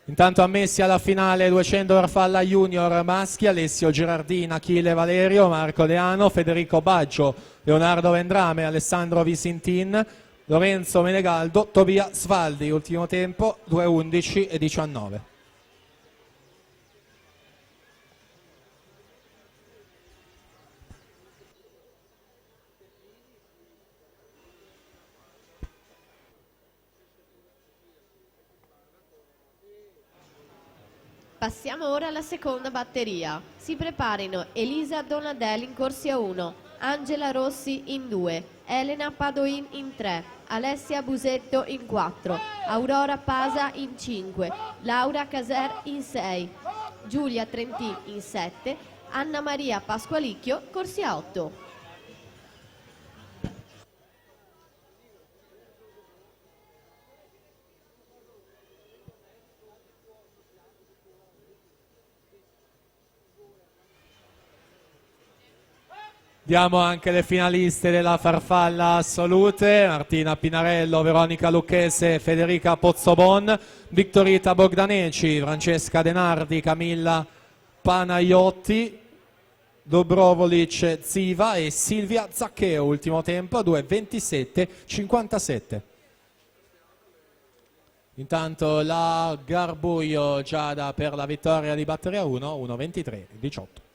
Intanto ammessi alla finale 200 farfalla junior maschi: Alessio Girardini, Achille Valerio, Marco Deano, Federico Baggio, Leonardo Vendrame, Alessandro Visintin, Lorenzo Menegaldo, Tobia Svaldi. Ultimo tempo 2:11 e 19. Passiamo ora alla seconda batteria. Si preparino Elisa Donadelli in corsia 1, Angela Rossi in 2, Elena Padoin in 3, Alessia Busetto in 4, Aurora Pasa in 5, Laura Caser in 6, Giulia Trentin in 7, Anna Maria Pasqualicchio, corsia 8. Diamo anche le finaliste della farfalla assolute: Martina Pinarello, Veronica Lucchese, Federica Pozzobon, Vittorita Bogdaneci, Francesca Denardi, Camilla Panaiotti, Dobrovolic Ziva e Silvia Zaccheo. Ultimo tempo 2:27:57. Intanto la Garbuglio Giada per la vittoria di batteria 1, 1:23:18.